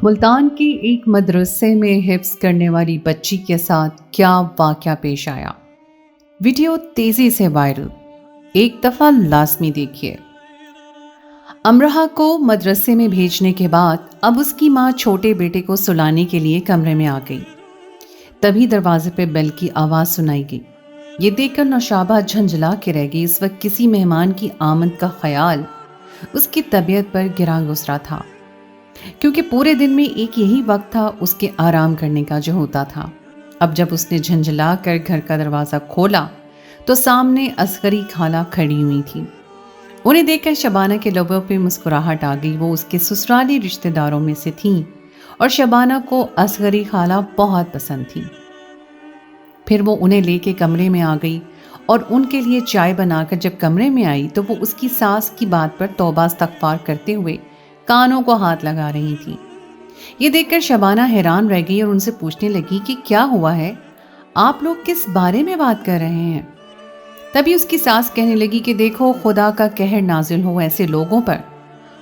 ملتان کے ایک مدرسے میں حفظ کرنے والی بچی کے ساتھ کیا واقعہ پیش آیا؟ ویڈیو تیزی سے وائرل، ایک دفعہ لازمی دیکھیے۔ امرہ کو مدرسے میں بھیجنے کے بعد اب اس کی ماں چھوٹے بیٹے کو سلانے کے لیے کمرے میں آ گئی۔ تبھی دروازے پہ بیل کی آواز سنائی گئی۔ یہ دیکھ کر نوشابہ جھنجھلا کے رہ گئی۔ اس وقت کسی مہمان کی آمد کا خیال اس کی طبیعت پر گراں گزرا تھا، کیونکہ پورے دن میں ایک یہی وقت تھا اس کے آرام کرنے کا جو ہوتا تھا۔ اب جب اس نے جھنجھلا کر گھر کا دروازہ کھولا تو سامنے اصغری خالہ کھڑی ہوئی تھی۔ انہیں دیکھ کر شبانہ کے لبوں پہ مسکراہٹ آ گئی۔ وہ اس کے سسرالی رشتہ داروں میں سے تھیں اور شبانہ کو اصغری خالہ بہت پسند تھی۔ پھر وہ انہیں لے کے کمرے میں آ گئی اور ان کے لیے چائے بنا کر جب کمرے میں آئی تو وہ اس کی ساس کی بات پر توبہ استغفار کرتے ہوئے کانوں کو ہاتھ لگا رہی تھی۔ یہ دیکھ کر شبانہ حیران رہ گئی اور ان سے پوچھنے لگی کہ کیا ہوا ہے، آپ لوگ کس بارے میں بات کر رہے ہیں؟ تبھی اس کی ساس کہنے لگی کہ دیکھو، خدا کا قہر نازل ہو ایسے لوگوں پر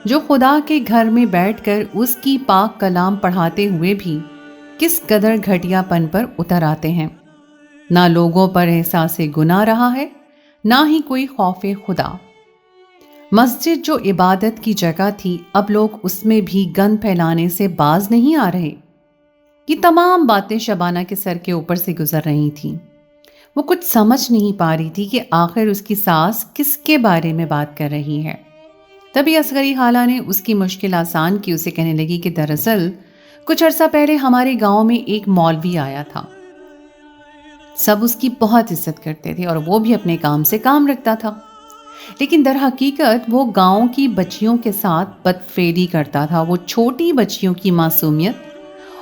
جو خدا کے گھر میں بیٹھ کر اس کی پاک کلام پڑھاتے ہوئے بھی کس قدر گھٹیا پن پر اتر آتے ہیں۔ نہ لوگوں پر احساس گناہ رہا ہے، نہ ہی کوئی خوف خدا۔ مسجد جو عبادت کی جگہ تھی، اب لوگ اس میں بھی گند پھیلانے سے باز نہیں آ رہے۔ یہ تمام باتیں شبانہ کے سر کے اوپر سے گزر رہی تھیں۔ وہ کچھ سمجھ نہیں پا رہی تھی کہ آخر اس کی ساس کس کے بارے میں بات کر رہی ہے۔ تبھی اصغری خالہ نے اس کی مشکل آسان کی، اسے کہنے لگی کہ دراصل کچھ عرصہ پہلے ہمارے گاؤں میں ایک مولوی آیا تھا۔ سب اس کی بہت عزت کرتے تھے اور وہ بھی اپنے کام سے کام رکھتا تھا، لیکن در حقیقت وہ گاؤں کی بچیوں کے ساتھ بدفعلی کرتا تھا۔ وہ چھوٹی بچیوں کی معصومیت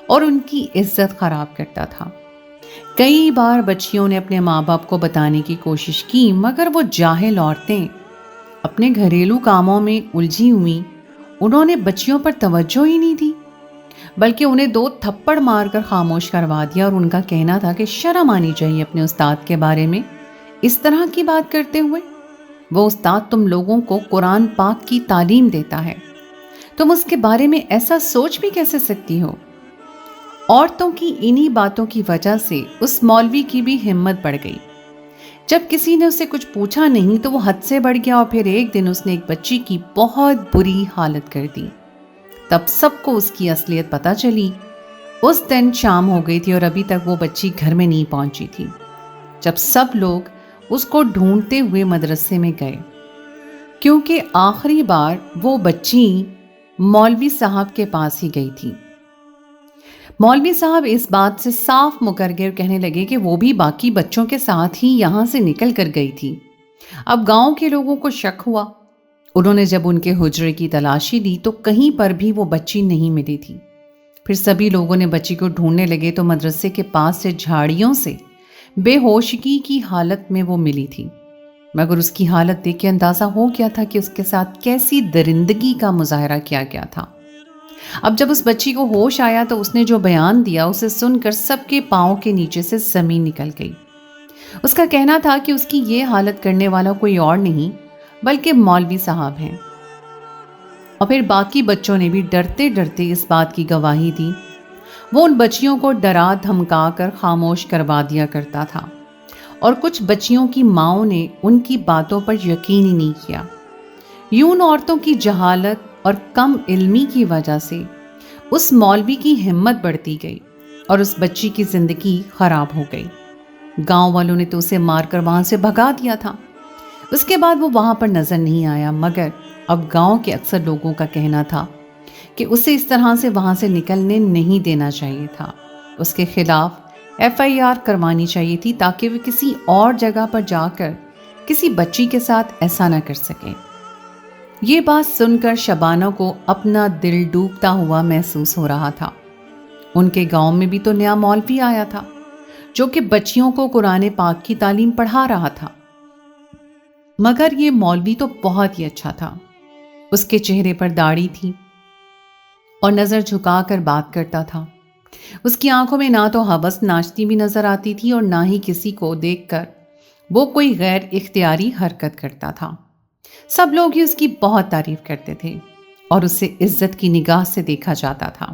اور ان کی عزت خراب کرتا تھا۔ کئی بار بچیوں نے اپنے ماں باپ کو بتانے کی کوشش کی، مگر وہ جاہل عورتیں اپنے گھریلو کاموں میں الجھی ہوئیں۔ انہوں نے بچیوں پر توجہ ہی نہیں دی، بلکہ انہیں 2 تھپڑ مار کر خاموش کروا دیا، اور ان کا کہنا تھا کہ شرم آنی چاہیے اپنے استاد کے بارے میں اس طرح کی بات کرتے ہوئے۔ وہ استاد تم لوگوں کو قرآن پاک کی تعلیم دیتا ہے، تم اس کے بارے میں ایسا سوچ بھی کیسے سکتی ہو؟ عورتوں کی انہی باتوں کی وجہ سے اس مولوی کی بھی ہمت بڑھ گئی۔ جب کسی نے اسے کچھ پوچھا نہیں تو وہ حد سے بڑھ گیا، اور پھر ایک دن اس نے ایک بچی کی بہت بری حالت کر دی۔ تب سب کو اس کی اصلیت پتہ چلی۔ اس دن شام ہو گئی تھی اور ابھی تک وہ بچی گھر میں نہیں پہنچی تھی، جب سب لوگ اس کو ڈھونڈتے ہوئے مدرسے میں گئے، کیونکہ آخری بار وہ بچی مولوی صاحب کے پاس ہی گئی تھی۔ مولوی صاحب اس بات سے صاف مکر گئے اور کہنے لگے کہ وہ بھی باقی بچوں کے ساتھ ہی یہاں سے نکل کر گئی تھی۔ اب گاؤں کے لوگوں کو شک ہوا۔ انہوں نے جب ان کے حجرے کی تلاشی دی تو کہیں پر بھی وہ بچی نہیں ملی تھی۔ پھر سبھی لوگوں نے بچی کو ڈھونڈنے لگے تو مدرسے کے پاس سے جھاڑیوں سے بے ہوشگی کی حالت میں وہ ملی تھی، مگر اس کی حالت دیکھ کے اندازہ ہو گیا تھا کہ اس کے ساتھ کیسی درندگی کا مظاہرہ کیا گیا تھا۔ اب جب اس بچی کو ہوش آیا تو اس نے جو بیان دیا اسے سن کر سب کے پاؤں کے نیچے سے زمین نکل گئی۔ اس کا کہنا تھا کہ اس کی یہ حالت کرنے والا کوئی اور نہیں بلکہ مولوی صاحب ہیں، اور پھر باقی بچوں نے بھی ڈرتے ڈرتے اس بات کی گواہی دی۔ وہ ان بچیوں کو ڈرا دھمکا کر خاموش کروا دیا کرتا تھا، اور کچھ بچیوں کی ماؤں نے ان کی باتوں پر یقین ہی نہیں کیا۔ یوں عورتوں کی جہالت اور کم علمی کی وجہ سے اس مولوی کی ہمت بڑھتی گئی اور اس بچی کی زندگی خراب ہو گئی۔ گاؤں والوں نے تو اسے مار کر وہاں سے بھگا دیا تھا۔ اس کے بعد وہ وہاں پر نظر نہیں آیا، مگر اب گاؤں کے اکثر لوگوں کا کہنا تھا کہ اسے اس طرح سے وہاں سے نکلنے نہیں دینا چاہیے تھا۔ اس کے خلاف FIR کروانی چاہیے تھی تاکہ وہ کسی اور جگہ پر جا کر کسی بچی کے ساتھ ایسا نہ کر سکے۔ یہ بات سن کر شبانہ کو اپنا دل ڈوبتا ہوا محسوس ہو رہا تھا۔ ان کے گاؤں میں بھی تو نیا مولوی آیا تھا جو کہ بچیوں کو قرآن پاک کی تعلیم پڑھا رہا تھا، مگر یہ مولوی تو بہت ہی اچھا تھا۔ اس کے چہرے پر داڑھی تھی اور نظر جھکا کر بات کرتا تھا۔ اس کی آنکھوں میں نہ تو ہوس ناچتی بھی نظر آتی تھی اور نہ ہی کسی کو دیکھ کر وہ کوئی غیر اختیاری حرکت کرتا تھا۔ سب لوگ ہی اس کی بہت تعریف کرتے تھے اور اسے عزت کی نگاہ سے دیکھا جاتا تھا۔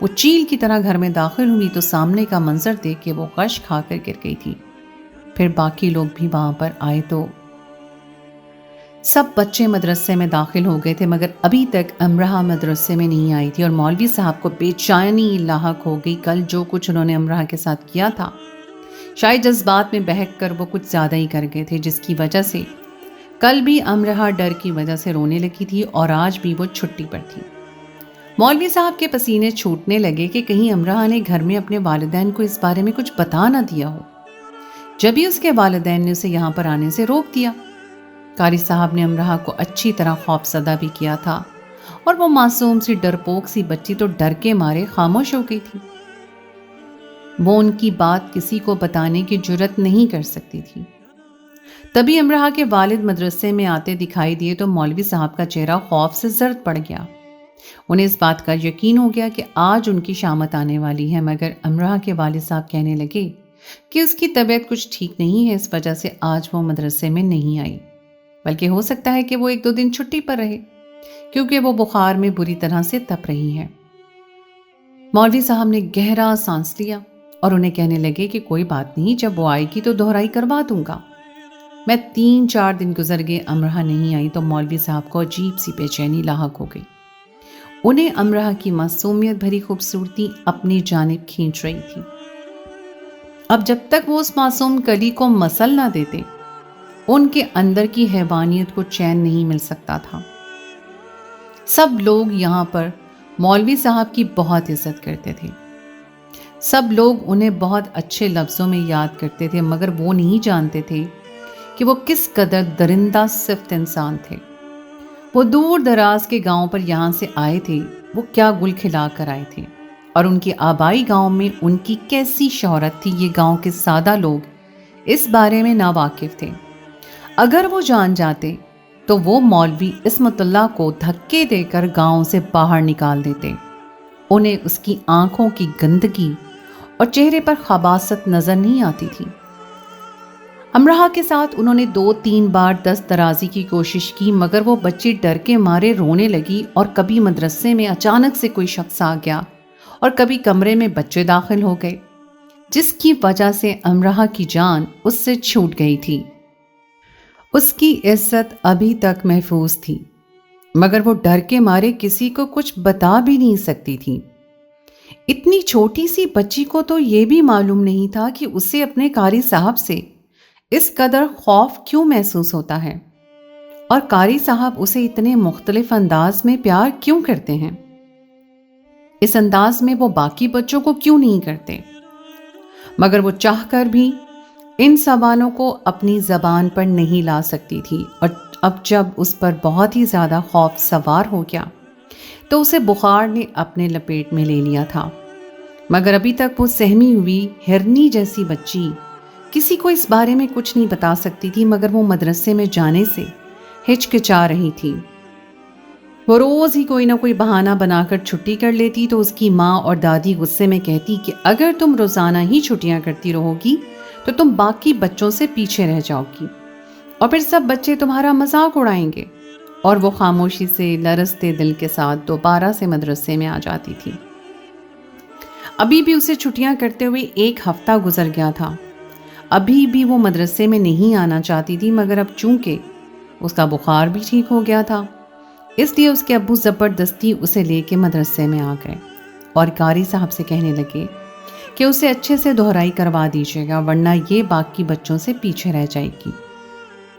وہ چیل کی طرح گھر میں داخل ہوئی تو سامنے کا منظر دیکھ کے وہ غش کھا کر گر گئی تھی۔ پھر باقی لوگ بھی وہاں پر آئے تو سب بچے مدرسے میں داخل ہو گئے تھے، مگر ابھی تک امرہ مدرسے میں نہیں آئی تھی اور مولوی صاحب کو بے چینی لاحق ہو گئی۔ کل جو کچھ انہوں نے امرہ کے ساتھ کیا تھا، شاید جذبات میں بہک کر وہ کچھ زیادہ ہی کر گئے تھے، جس کی وجہ سے کل بھی امرہ ڈر کی وجہ سے رونے لگی تھی اور آج بھی وہ چھٹی پر تھی۔ مولوی صاحب کے پسینے چھوٹنے لگے کہ کہیں امرہ نے گھر میں اپنے والدین کو اس بارے میں کچھ بتا نہ دیا ہو۔ جبھی اس کے والدین نے اسے یہاں پر آنے سے روک دیا۔ قاری صاحب نے امرہ کو اچھی طرح خوف زدہ بھی کیا تھا اور وہ معصوم سی ڈرپوک سی بچی تو ڈر کے مارے خاموش ہو گئی تھی۔ وہ ان کی بات کسی کو بتانے کی جرت نہیں کر سکتی تھی۔ تبھی امرہ کے والد مدرسے میں آتے دکھائی دیے تو مولوی صاحب کا چہرہ خوف سے زرد پڑ گیا۔ انہیں اس بات کا یقین ہو گیا کہ آج ان کی شامت آنے والی ہے، مگر امرہ کے والد صاحب کہنے لگے کہ اس کی طبیعت کچھ ٹھیک نہیں ہے، اس وجہ سے آج وہ مدرسے میں نہیں آئی، بلکہ ہو سکتا ہے کہ وہ 1-2 دن چھٹی پر رہے، کیونکہ وہ بخار میں بری طرح سے تپ رہی ہے۔ مولوی صاحب نے گہرا سانس لیا اور انہیں کہنے لگے کہ کوئی بات نہیں، جب وہ آئے گی تو دہرائی کروا دوں گا۔ میں 3-4 دن گزر گئے، امرہ نہیں آئی تو مولوی صاحب کو عجیب سی بے چینی لاحق ہو گئی۔ انہیں امرہ کی معصومیت بھری خوبصورتی اپنی جانب کھینچ رہی تھی۔ اب جب تک وہ اس معصوم کلی کو مسل نہ دیتے، ان کے اندر کی حیوانیت کو چین نہیں مل سکتا تھا۔ سب لوگ یہاں پر مولوی صاحب کی بہت عزت کرتے تھے، سب لوگ انہیں بہت اچھے لفظوں میں یاد کرتے تھے، مگر وہ نہیں جانتے تھے کہ وہ کس قدر درندہ صفت انسان تھے۔ وہ دور دراز کے گاؤں پر یہاں سے آئے تھے، وہ کیا گل کھلا کر آئے تھے اور ان کے آبائی گاؤں میں ان کی کیسی شہرت تھی، یہ گاؤں کے سادہ لوگ اس بارے میں ناواقف تھے۔ اگر وہ جان جاتے تو وہ مولوی عصمت اللہ کو دھکے دے کر گاؤں سے باہر نکال دیتے۔ انہیں اس کی آنکھوں کی گندگی اور چہرے پر خباثت نظر نہیں آتی تھی۔ امرہ کے ساتھ انہوں نے 2-3 بار دست درازی کی کوشش کی، مگر وہ بچی ڈر کے مارے رونے لگی اور کبھی مدرسے میں اچانک سے کوئی شخص آ گیا اور کبھی کمرے میں بچے داخل ہو گئے، جس کی وجہ سے امرہ کی جان اس سے چھوٹ گئی تھی۔ اس کی عزت ابھی تک محفوظ تھی، مگر وہ ڈر کے مارے کسی کو کچھ بتا بھی نہیں سکتی تھی۔ اتنی چھوٹی سی بچی کو تو یہ بھی معلوم نہیں تھا کہ اسے اپنے قاری صاحب سے اس قدر خوف کیوں محسوس ہوتا ہے اور قاری صاحب اسے اتنے مختلف انداز میں پیار کیوں کرتے ہیں۔ اس انداز میں وہ باقی بچوں کو کیوں نہیں کرتے، مگر وہ چاہ کر بھی ان سوالوں کو اپنی زبان پر نہیں لا سکتی تھی، اور اب جب اس پر بہت ہی زیادہ خوف سوار ہو گیا تو اسے بخار نے اپنے لپیٹ میں لے لیا تھا۔ مگر ابھی تک وہ سہمی ہوئی ہرنی جیسی بچی کسی کو اس بارے میں کچھ نہیں بتا سکتی تھی، مگر وہ مدرسے میں جانے سے ہچکچا رہی تھی۔ وہ روز ہی کوئی نہ کوئی بہانہ بنا کر چھٹی کر لیتی تو اس کی ماں اور دادی غصے میں کہتی کہ اگر تم روزانہ ہی چھٹیاں کرتی رہو گی تو تم باقی بچوں سے پیچھے رہ جاؤ گی اور پھر سب بچے تمہارا مذاق اڑائیں گے، اور وہ خاموشی سے لرزتے دل کے ساتھ دوبارہ سے مدرسے میں آ جاتی تھی۔ ابھی بھی اسے چھٹیاں کرتے ہوئے 1 ہفتہ گزر گیا تھا۔ ابھی بھی وہ مدرسے میں نہیں آنا چاہتی تھی، مگر اب چونکہ اس کا بخار بھی ٹھیک ہو گیا تھا، اس لیے اس کے ابو زبردستی اسے لے کے مدرسے میں آ گئے اور قاری صاحب سے کہنے لگے کہ اسے اچھے سے دہرائی کروا دیجیے گا، ورنہ یہ باقی بچوں سے پیچھے رہ جائے گی۔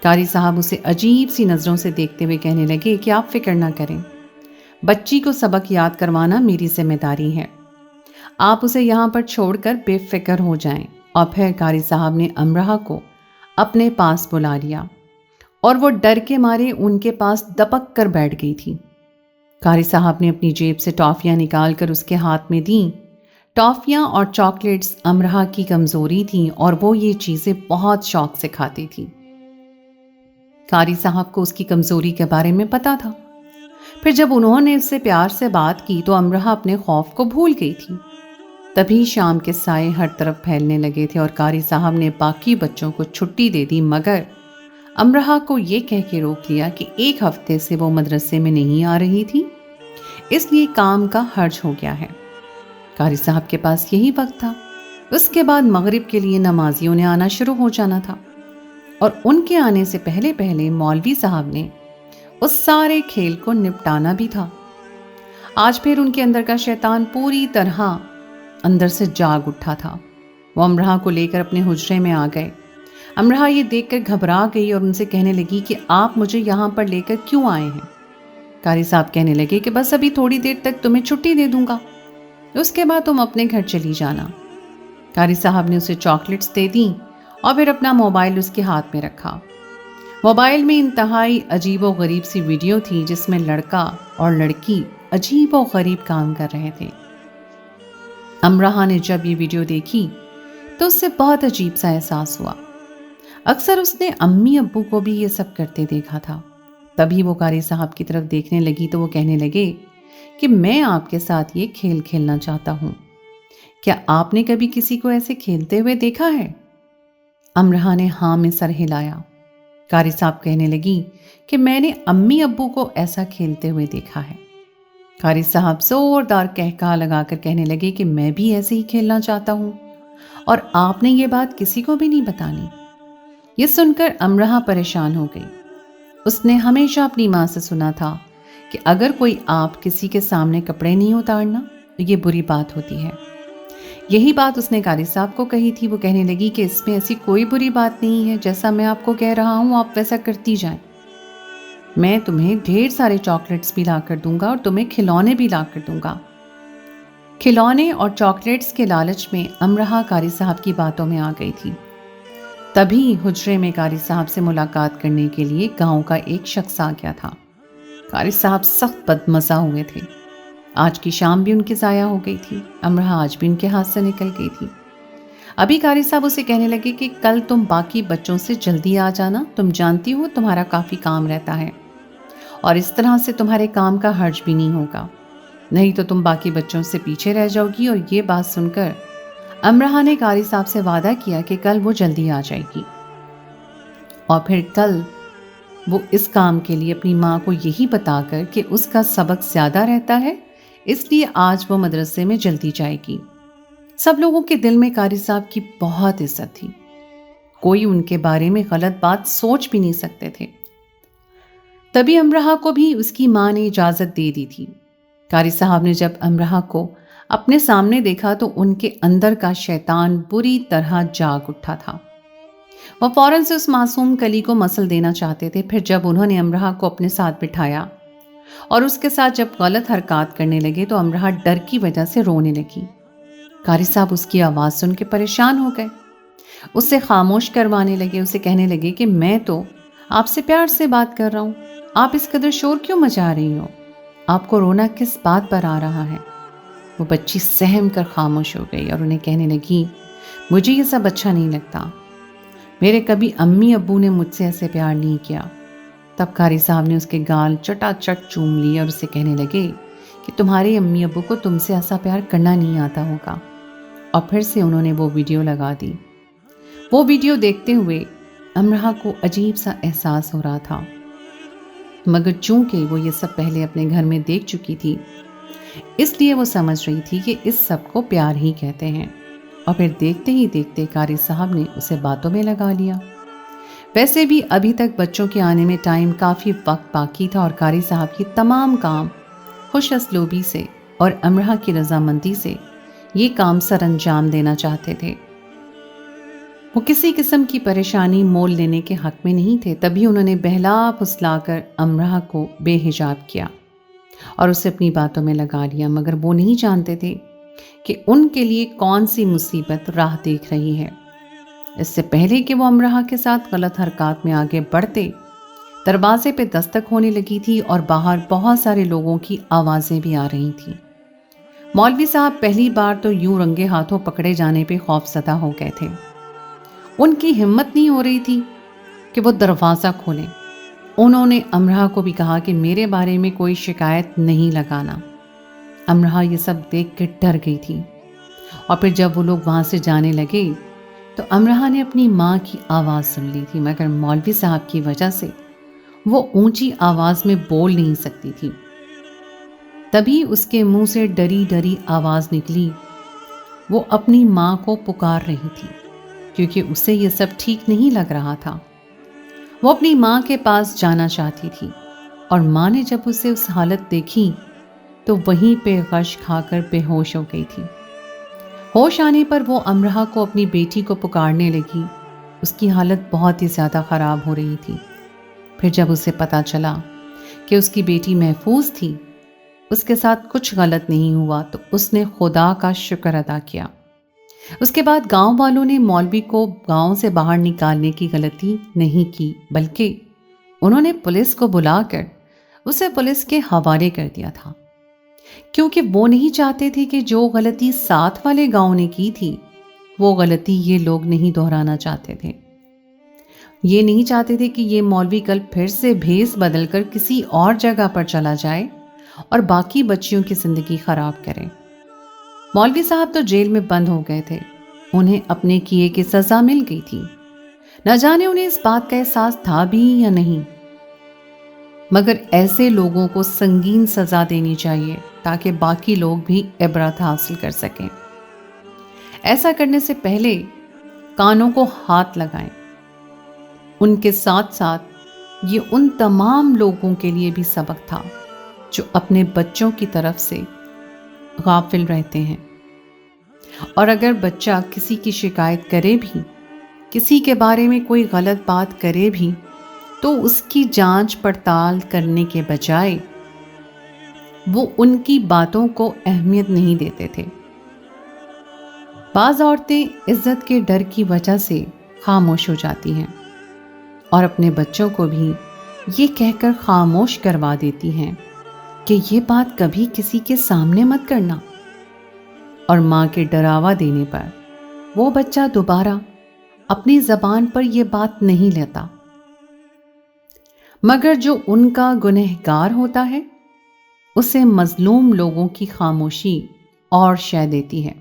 قاری صاحب اسے عجیب سی نظروں سے دیکھتے ہوئے کہنے لگے کہ آپ فکر نہ کریں، بچی کو سبق یاد کروانا میری ذمہ داری ہے، آپ اسے یہاں پر چھوڑ کر بے فکر ہو جائیں۔ اور پھر قاری صاحب نے امرہ کو اپنے پاس بلا لیا اور وہ ڈر کے مارے ان کے پاس دپک کر بیٹھ گئی تھی۔ قاری صاحب نے اپنی جیب سے ٹافیاں نکال کر اس کے ہاتھ میں دیں۔ ٹافیاں اور چاکلیٹس امرہ کی کمزوری تھیں اور وہ یہ چیزیں بہت شوق سے کھاتی تھی۔ قاری صاحب کو اس کی کمزوری کے بارے میں پتا تھا۔ پھر جب انہوں نے اس سے پیار سے بات کی تو امرہ اپنے خوف کو بھول گئی تھی۔ تبھی شام کے سائے ہر طرف پھیلنے لگے تھے اور قاری صاحب نے باقی بچوں کو چھٹی دے دی، مگر امرہ کو یہ کہہ کے روک لیا کہ 1 ہفتے سے وہ مدرسے میں نہیں آ رہی تھی، اس لیے کام کا حرج ہو گیا ہے۔ قاری صاحب کے پاس یہی وقت تھا۔ اس کے بعد مغرب کے لیے نمازیوں نے آنا شروع ہو جانا تھا، اور ان کے آنے سے پہلے پہلے مولوی صاحب نے اس سارے کھیل کو نپٹانا بھی تھا۔ آج پھر ان کے اندر کا شیطان پوری طرح اندر سے جاگ اٹھا تھا۔ وہ امرہ کو لے کر اپنے حجرے میں آ گئے۔ امرہ یہ دیکھ کر گھبرا گئی اور ان سے کہنے لگی کہ آپ مجھے یہاں پر لے کر کیوں آئے ہیں؟ قاری صاحب کہنے لگے کہ بس ابھی تھوڑی دیر تک تمہیں چھٹی دے دوں گا، اس کے بعد تم اپنے گھر چلی جانا۔ قاری صاحب نے اسے چاکلیٹس دے دیں اور پھر اپنا موبائل اس کے ہاتھ میں رکھا۔ موبائل میں انتہائی عجیب و غریب سی ویڈیو تھی جس میں لڑکا اور لڑکی عجیب و غریب کام کر رہے تھے۔ امرہ نے جب یہ ویڈیو دیکھی تو اس سے بہت عجیب سا احساس ہوا۔ اکثر اس نے امی ابو کو بھی یہ سب کرتے دیکھا تھا۔ تبھی وہ قاری صاحب کی طرف دیکھنے لگی تو وہ کہنے لگے کہ میں آپ کے ساتھ یہ کھیل کھیلنا چاہتا ہوں، کیا آپ نے کبھی کسی کو ایسے کھیلتے ہوئے دیکھا ہے؟ امرہ نے ہاں میں سر ہلایا۔ قاری صاحب کہنے لگی کہ میں نے امی ابو کو ایسا کھیلتے ہوئے دیکھا ہے۔ قاری صاحب زوردار قہقہہ لگا کر کہنے لگے کہ میں بھی ایسے ہی کھیلنا چاہتا ہوں، اور آپ نے یہ بات کسی کو بھی نہیں بتانی۔ یہ سن کر امرہ پریشان ہو گئی۔ اس نے ہمیشہ اپنی ماں سے سنا تھا کہ اگر کوئی آپ کسی کے سامنے کپڑے نہیں اتارنا تو یہ بری بات ہوتی ہے۔ یہی بات اس نے قاری صاحب کو کہی تھی۔ وہ کہنے لگی کہ اس میں ایسی کوئی بری بات نہیں ہے، جیسا میں آپ کو کہہ رہا ہوں آپ ویسا کرتی جائیں۔ میں تمہیں ڈھیر سارے چاکلیٹس بھی لا کر دوں گا اور تمہیں کھلونے بھی لا کر دوں گا۔ کھلونے اور چاکلیٹس کے لالچ میں امرہ قاری صاحب کی باتوں میں آ گئی تھی۔ تبھی حجرے میں قاری صاحب سے ملاقات کرنے کے لیے گاؤں کا ایک شخص آ گیا تھا۔ قاری صاحب سخت بدمزہ ہوئے تھے۔ آج کی شام بھی ان کی ضائع ہو گئی تھی۔ امرہ آج بھی ان کے ہاتھ سے نکل گئی تھی۔ ابھی قاری صاحب اسے کہنے لگے کہ کل تم باقی بچوں سے جلدی آ جانا، تم جانتی ہو تمہارا کافی کام رہتا ہے، اور اس طرح سے تمہارے کام کا حرج بھی نہیں ہوگا، نہیں تو تم باقی بچوں سے پیچھے رہ جاؤ گی۔ اور یہ بات سن کر امرہ نے قاری صاحب سے وعدہ کیا کہ کل وہ جلدی آ جائے گی، اور پھر کل وہ اس کام کے لیے اپنی ماں کو یہی بتا کر کہ اس کا سبق زیادہ رہتا ہے اس لیے آج وہ مدرسے میں جلدی جائے گی۔ سب لوگوں کے دل میں قاری صاحب کی بہت عزت تھی، کوئی ان کے بارے میں غلط بات سوچ بھی نہیں سکتے تھے۔ تبھی امرہ کو بھی اس کی ماں نے اجازت دے دی تھی۔ قاری صاحب نے جب امرہ کو اپنے سامنے دیکھا تو ان کے اندر کا شیطان بری طرح جاگ اٹھا تھا۔ وہ فوراً سے اس معصوم کلی کو مسل دینا چاہتے تھے۔ پھر جب انہوں نے امرہ کو اپنے ساتھ بٹھایا اور اس کے ساتھ جب غلط حرکات کرنے لگے تو امرہ ڈر کی وجہ سے رونے لگی۔ قاری صاحب اس کی آواز سن کے پریشان ہو گئے، اسے خاموش کروانے لگے، اسے کہنے لگے کہ میں تو آپ سے پیار سے بات کر رہا ہوں، آپ اس قدر شور کیوں مچا رہی ہو؟ آپ کو رونا کس بات پر آ رہا ہے؟ وہ بچی سہم کر خاموش ہو گئی اور انہیں کہنے لگی مجھے یہ سب اچھا نہیں لگتا، میرے کبھی امی ابو نے مجھ سے ایسے پیار نہیں کیا۔ تب قاری صاحب نے اس کے گال چٹا چٹ چوم لی اور اسے کہنے لگے کہ تمہارے امی ابو کو تم سے ایسا پیار کرنا نہیں آتا ہوگا، اور پھر سے انہوں نے وہ ویڈیو لگا دی۔ وہ ویڈیو دیکھتے ہوئے امرہ کو عجیب سا احساس ہو رہا تھا، مگر چونکہ وہ یہ سب پہلے اپنے گھر میں دیکھ چکی تھی اس لیے وہ سمجھ رہی تھی کہ اس سب کو پیار ہی کہتے ہیں، اور پھر دیکھتے ہی دیکھتے قاری صاحب نے اسے باتوں میں لگا لیا۔ ویسے بھی ابھی تک بچوں کے آنے میں ٹائم کافی وقت باقی تھا، اور قاری صاحب کی تمام کام خوش اسلوبی سے اور امرہ کی رضامندی سے یہ کام سر انجام دینا چاہتے تھے۔ وہ کسی قسم کی پریشانی مول لینے کے حق میں نہیں تھے۔ تبھی انہوں نے بہلا پھسلا کر امرہ کو بے حجاب کیا اور اسے اپنی باتوں میں لگا لیا، مگر وہ نہیں جانتے تھے کہ ان کے لیے کون سی مصیبت راہ دیکھ رہی ہے۔ اس سے پہلے کہ وہ امرہ کے ساتھ غلط حرکات میں آگے بڑھتے، دروازے پہ دستک ہونے لگی تھی اور باہر بہت سارے لوگوں کی آوازیں بھی آ رہی تھیں۔ مولوی صاحب پہلی بار تو یوں رنگے ہاتھوں پکڑے جانے پہ خوف زدہ ہو گئے تھے۔ ان کی ہمت نہیں ہو رہی تھی کہ وہ دروازہ کھولیں۔ انہوں نے امرہ کو بھی کہا کہ میرے بارے میں کوئی شکایت نہیں لگانا۔ امرہ یہ سب دیکھ کے ڈر گئی تھی، اور پھر جب وہ لوگ وہاں سے جانے لگے تو امرہ نے اپنی ماں کی آواز سن لی تھی، مگر مولوی صاحب کی وجہ سے وہ اونچی آواز میں بول نہیں سکتی تھی۔ تبھی اس کے منہ سے ڈری ڈری آواز نکلی وہ اپنی ماں کو پکار رہی تھی کیونکہ اسے یہ سب ٹھیک نہیں لگ رہا تھا۔ وہ اپنی ماں کے پاس جانا چاہتی تھی اور ماں نے جب اسے اس حالت دیکھی تو وہیں پہ غش کھا کر بے ہوش ہو گئی تھی۔ ہوش آنے پر وہ امرہ کو اپنی بیٹی کو پکارنے لگی۔ اس کی حالت بہت ہی زیادہ خراب ہو رہی تھی۔ پھر جب اسے پتا چلا کہ اس کی بیٹی محفوظ تھی، اس کے ساتھ کچھ غلط نہیں ہوا، تو اس نے خدا کا شکر ادا کیا۔ اس کے بعد گاؤں والوں نے مولوی کو گاؤں سے باہر نکالنے کی غلطی نہیں کی، بلکہ انہوں نے پولیس کو بلا کر اسے پولیس کے حوالے کر دیا تھا، کیونکہ وہ نہیں چاہتے تھے کہ جو غلطی ساتھ والے گاؤں نے کی تھی وہ غلطی یہ لوگ نہیں دہرانا چاہتے تھے۔ یہ نہیں چاہتے تھے کہ یہ مولوی کل پھر سے بھیس بدل کر کسی اور جگہ پر چلا جائے اور باقی بچیوں کی زندگی خراب کرے۔ مولوی صاحب تو جیل میں بند ہو گئے تھے، انہیں اپنے کیے کی سزا مل گئی تھی۔ نہ جانے انہیں اس بات کا احساس تھا بھی یا نہیں، مگر ایسے لوگوں کو سنگین سزا دینی چاہیے تاکہ باقی لوگ بھی عبرت حاصل کر سکیں۔ ایسا کرنے سے پہلے کانوں کو ہاتھ لگائیں۔ ان کے ساتھ ساتھ یہ ان تمام لوگوں کے لیے بھی سبق تھا جو اپنے بچوں کی طرف سے غافل رہتے ہیں، اور اگر بچہ کسی کی شکایت کرے بھی، کسی کے بارے میں کوئی غلط بات کرے بھی، تو اس کی جانچ پڑتال کرنے کے بجائے وہ ان کی باتوں کو اہمیت نہیں دیتے تھے۔ بعض عورتیں عزت کے ڈر کی وجہ سے خاموش ہو جاتی ہیں اور اپنے بچوں کو بھی یہ کہہ کر خاموش کروا دیتی ہیں کہ یہ بات کبھی کسی کے سامنے مت کرنا، اور ماں کے ڈراوا دینے پر وہ بچہ دوبارہ اپنی زبان پر یہ بات نہیں لیتا، مگر جو ان کا گنہگار ہوتا ہے اسے مظلوم لوگوں کی خاموشی اور شے دیتی ہے۔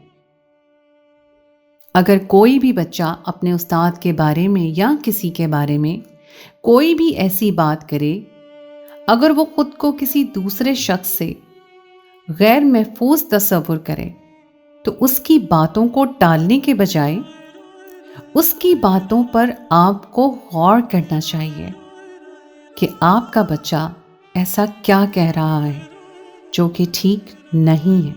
اگر کوئی بھی بچہ اپنے استاد کے بارے میں یا کسی کے بارے میں کوئی بھی ایسی بات کرے، اگر وہ خود کو کسی دوسرے شخص سے غیر محفوظ تصور کرے، تو اس کی باتوں کو ٹالنے کے بجائے اس کی باتوں پر آپ کو غور کرنا چاہیے کہ آپ کا بچہ ایسا کیا کہہ رہا ہے جو کہ ٹھیک نہیں ہے۔